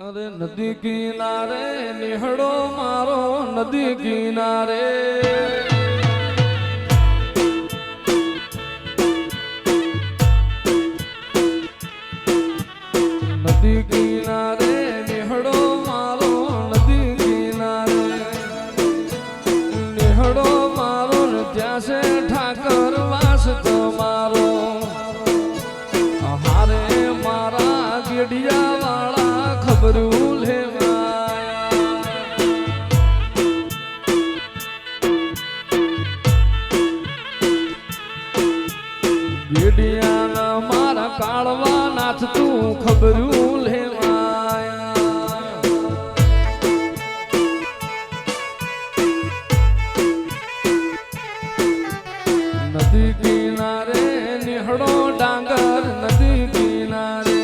અરે નદી કિનારે નિહળો મારો નદી કિનારે નદી કિનારે નિહળો મારો નદી કિનારે નિહળો મારો ને ત્યાં છે ઠાકર વાસ તમારો હારે મારા ગેડિયા વાળા ખબરું ગેડિયાના મારા કાળવા નાથ તું ખબરું લેવાયા નદી કિનારે નિહળો ડાંગર નદી કિનારે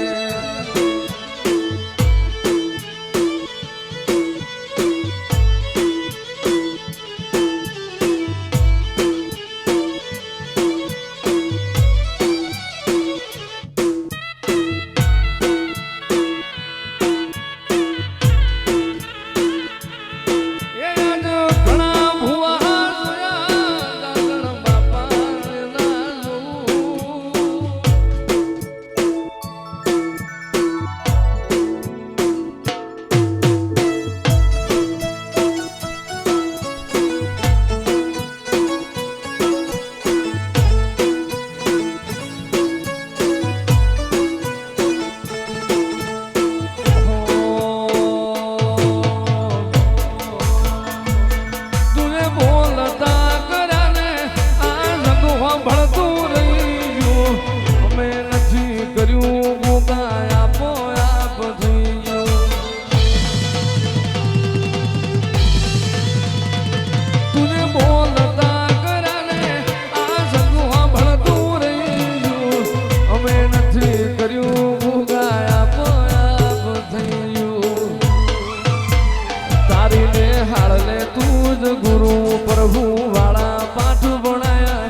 ગુરુ પ્રભુ વાળા પાઠ ભણાયા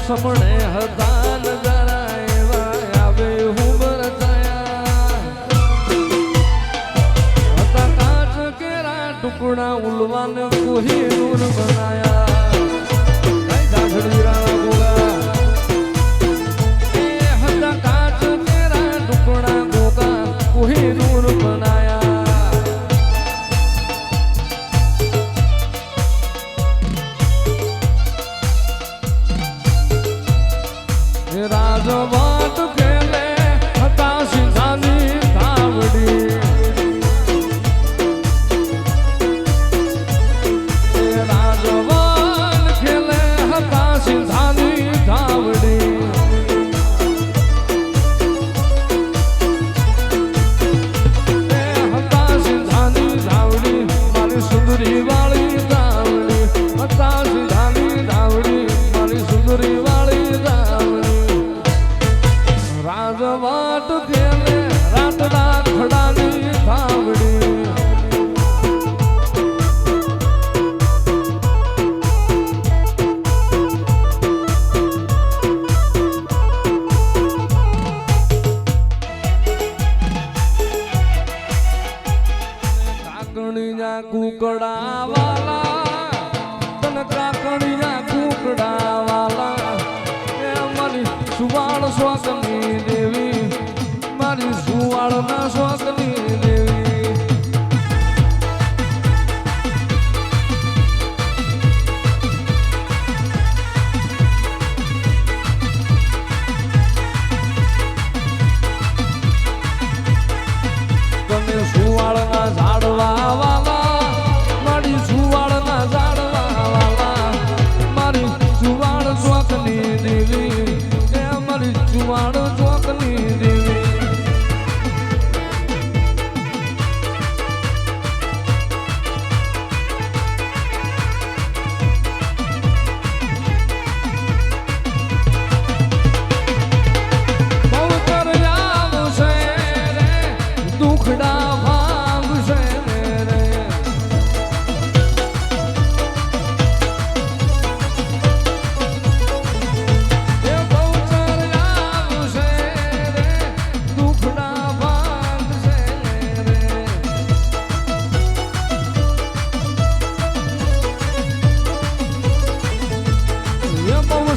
સમણે હતા નજારા એવા આવે હું બરતાયા હતા કાચ કેરા ટુકડા ઉલવાને કોહી નૂર બનાયા જાગડી રાણા ગોગા હતા કાચ કેરા ટુકડા ગોગા કોહી નૂર બનાયા રાજવાટ ખેલે હતા સિંધાની ધાવડી રાજવાટ ખેલે હતા સિંધાની ધાવડી હતા સિંધાની ધાવડી મારી સુંદરી વાળી ધાવડી હતા સિંધાની ધાવડી મારી સુંદરી વાળી ધાવડી રાજવાટ ખેલે રાતડા ખડાની ધાવડી કાકણીયા કુકડા વાલા તન કાકણીયા કુકડા વાલા એ મારી સુવાળ સ્વાગની દેવી મારી સુવાળ ના સ્વાગની દેવી તમે સુવાળ ના ઝાડવા વાલા મારી સુવાળ ના ઝાડવા વાલા મારી સુવાળ સ્વાગની દેવી મારી ચુવાડ ચોકની દેવી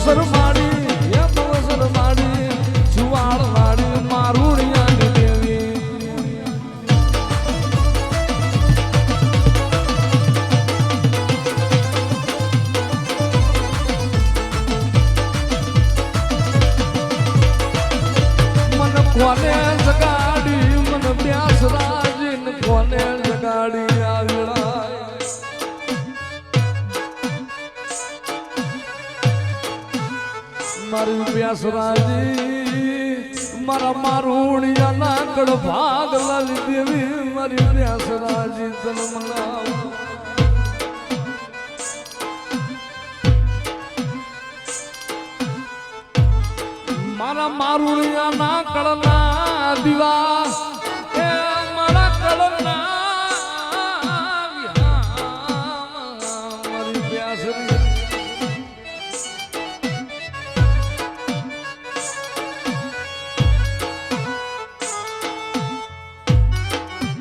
ભવસર માડી હે ભવસર માડી જુવાળ માડી મારુણિયાની દેવી મન કોને જગાડી મન પ્યાસ રાજીન કોને જગાડી આવેલા મારી પ્યાસ રાજી મારા મારુણિયા ના કડ ભાગ લાલી દેવી મારી પ્યાસ રાજી જન્મ લાવ મારા મારુણિયા ના કડ ના દીવા